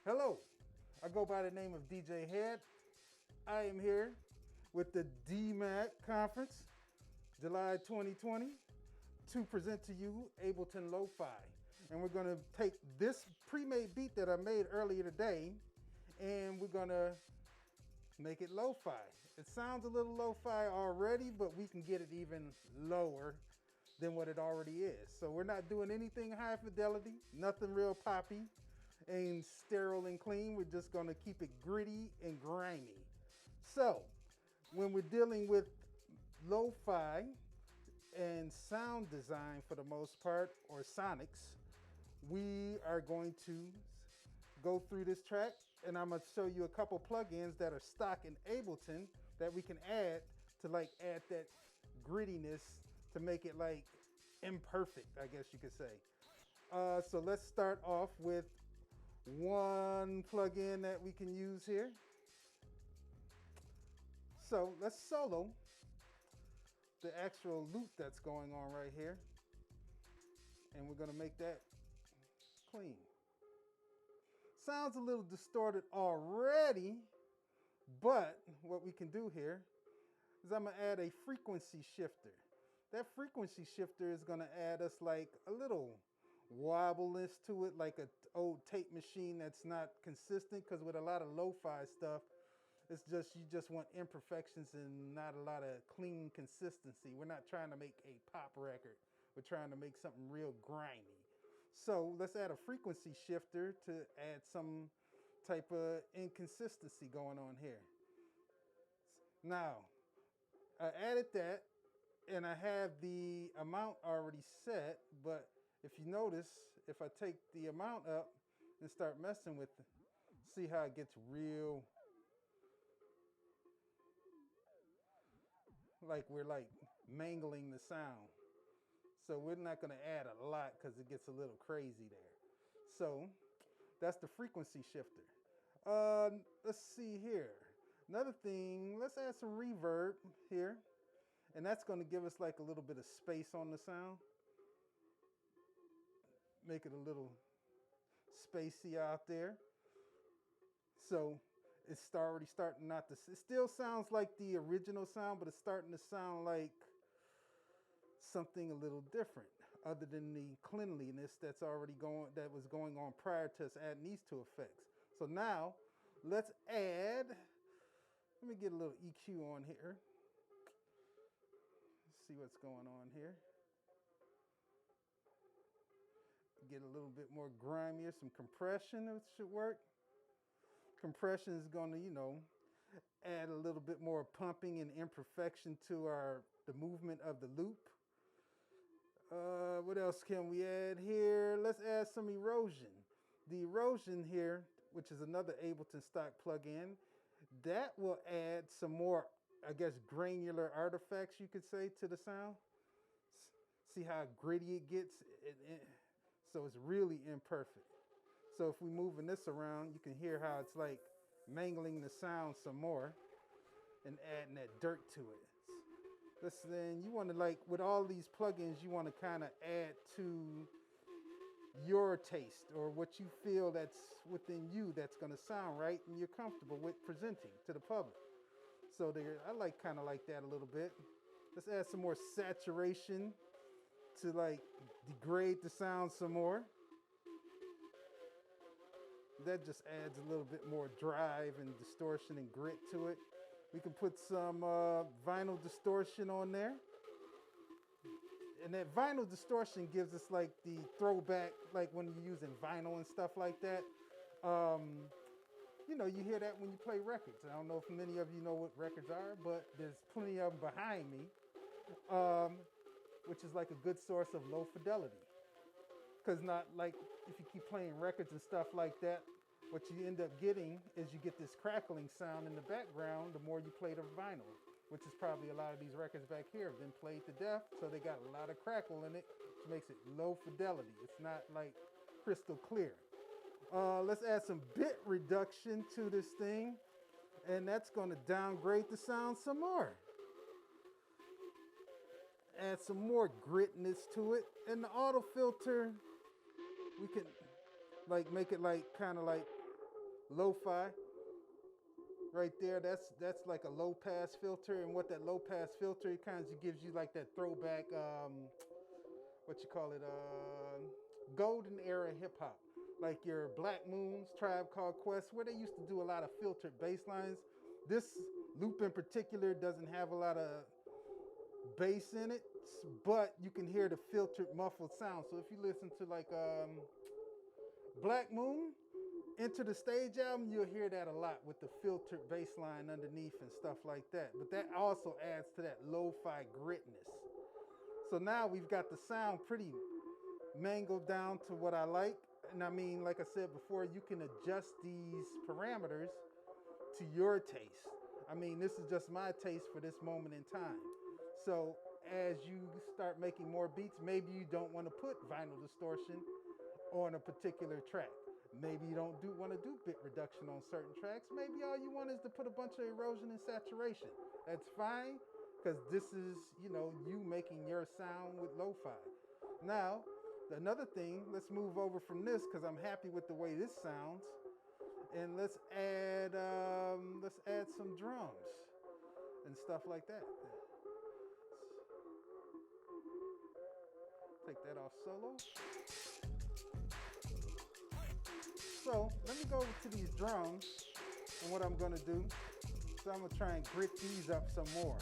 Hello, I go by the name of DJ Head. I am here with the DMAC conference, July 2020, to present to you Ableton LoFi. And we're gonna take this pre-made beat that I made earlier today, and we're gonna make it lo-fi. It sounds a little lo-fi already, but we can get it even lower than what it already is. So we're not doing anything high fidelity, nothing real poppy and sterile and clean. We're just gonna keep it gritty and grimy. So when we're dealing with lo-fi and sound design for the most part, or sonics, we are going to go through this track, and I'm gonna show you a couple plugins that are stock in Ableton that we can add to add that grittiness to make it like imperfect, I guess you could say. So let's start off with one plugin that we can use here. So let's solo the actual loop that's going on right here, and we're gonna make that clean. Sounds a little distorted already, but what we can do here is I'm gonna add a frequency shifter. That frequency shifter is gonna add us like a little wobbleness to it, like an old tape machine that's not consistent, because with a lot of lo-fi stuff, it's just, you just want imperfections and not a lot of clean consistency. We're not trying to make a pop record. We're trying to make something real grimy. So let's add a frequency shifter to add some type of inconsistency going on here. Now, I added that, and I have the amount already set, but if you notice, if I take the amount up and start messing with it, see how it gets real, like we're like mangling the sound. So we're not gonna add a lot because it gets a little crazy there. So that's the frequency shifter. Let's see here. Another thing, let's add some reverb here. And that's gonna give us like a little bit of space on the sound. Make it a little spacey out there. So it's already starting not to, it still sounds like the original sound, but it's starting to sound like something a little different, other than the cleanliness that was going on prior to us adding these two effects. So now let's add, let me get a little EQ on here. Let's see what's going on here. Get a little bit more grimier, some compression, it should work. Compression is going to, add a little bit more pumping and imperfection to the movement of the loop. What else can we add here? Let's add some erosion. The erosion here, which is another Ableton stock plugin, that will add some more, I guess, granular artifacts, you could say, to the sound. See how gritty it gets? So it's really imperfect. So if we're moving this around, you can hear how it's like mangling the sound some more and adding that dirt to it. Then you want to, like, with all these plugins, you want to kind of add to your taste or what you feel that's within you that's going to sound right and you're comfortable with presenting to the public. So I kind of like that a little bit. Let's add some more saturation to like degrade the sound some more. That just adds a little bit more drive and distortion and grit to it. We can put some vinyl distortion on there. And that vinyl distortion gives us like the throwback, like when you're using vinyl and stuff like that. You hear that when you play records. I don't know if many of you know what records are, but there's plenty of them behind me, which is like a good source of low fidelity. Because not like if you keep playing records and stuff like that, what you end up getting is you get this crackling sound in the background the more you play the vinyl, which is probably a lot of these records back here have been played to death, so they got a lot of crackle in it, which makes it low fidelity. It's not like crystal clear. Let's add some bit reduction to this thing, and that's going to downgrade the sound some more. Add some more gritness to it, and the auto filter, we can like make it like kind of like LoFi. Right there, that's like a low pass filter, and what that low pass filter, it kind of gives you like that throwback, what you call it, golden era hip hop, like your Black Moons, Tribe Called Quest, where they used to do a lot of filtered bass lines. This loop in particular doesn't have a lot of bass in it, but you can hear the filtered muffled sound. So if you listen to like Black Moon, Enter the Stage album, you'll hear that a lot with the filtered bass line underneath and stuff like that. But that also adds to that lo-fi gritness. So now we've got the sound pretty mangled down to what I like. And I mean, like I said before, you can adjust these parameters to your taste. I mean, this is just my taste for this moment in time. So as you start making more beats, maybe you don't want to put vinyl distortion on a particular track. Maybe you don't want to do bit reduction on certain tracks. Maybe all you want is to put a bunch of erosion and saturation. That's fine, because this is, you making your sound with lo-fi. Now, another thing, let's move over from this, because I'm happy with the way this sounds. And let's add some drums and stuff like that. Take that off solo. So let me go over to these drums, and what I'm gonna do is I'm gonna try and grit these up some more.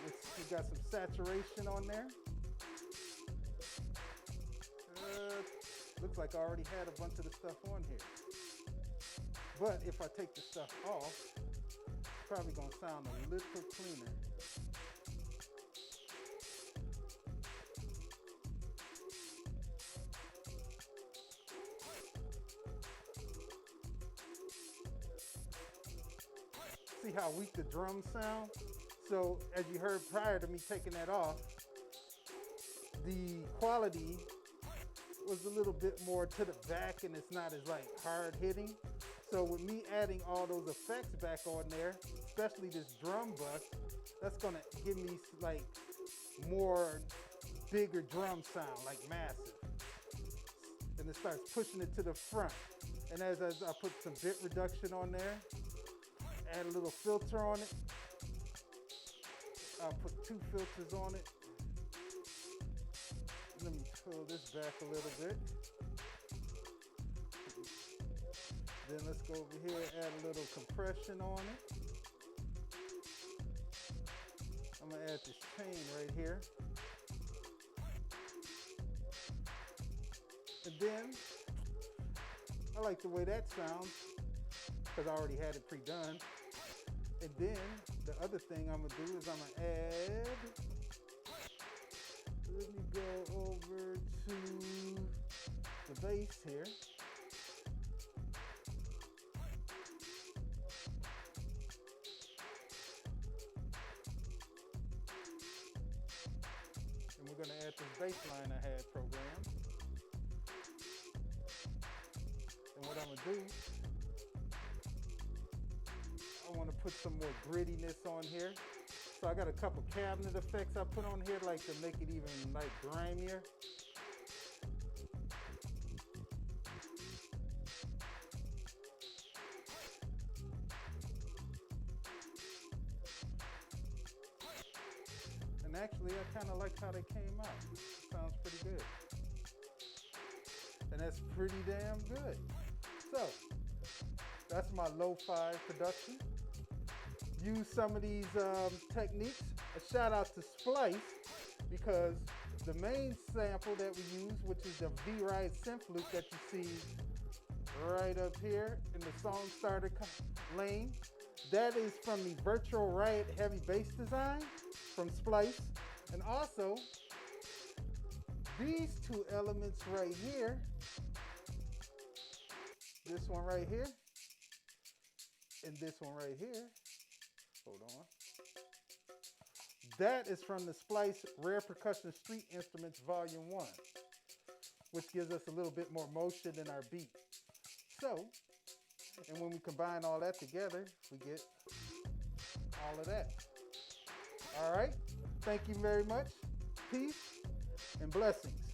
We got some saturation on there. Looks like I already had a bunch of the stuff on here. But if I take the stuff off, it's probably gonna sound a little cleaner. See how weak the drums sound? So as you heard prior to me taking that off, the quality was a little bit more to the back and it's not as like hard hitting. So with me adding all those effects back on there, especially this drum bus, that's gonna give me like more bigger drum sound, like massive. And it starts pushing it to the front. And as I put some bit reduction on there, add a little filter on it. I'll put 2 filters on it. Let me pull this back a little bit. Then let's go over here and add a little compression on it. I'm gonna add this chain right here. And then, I like the way that sounds, because I already had it pre-done. And then, the other thing I'm gonna do is I'm gonna add, let me go over to the bass here. And we're gonna add this bass line I had programmed. And what I'm gonna do, I want to put some more grittiness on here. So I got a couple cabinet effects I put on here, like to make it even like grimier. And actually, I kind of like how they came out. Sounds pretty good. And that's pretty damn good. So that's my lo-fi production. Use some of these techniques. A shout out to Splice, because the main sample that we use, which is the V-Ride synth loop that you see right up here in the song starter lane, that is from the Virtual Riot Heavy Bass Design from Splice. And also, these 2 elements right here, this one right here, and this one right here, hold on. That is from the Splice Rare Percussion Street Instruments Volume 1, which gives us a little bit more motion in our beat. So, and when we combine all that together, we get all of that. All right, thank you very much. Peace and blessings.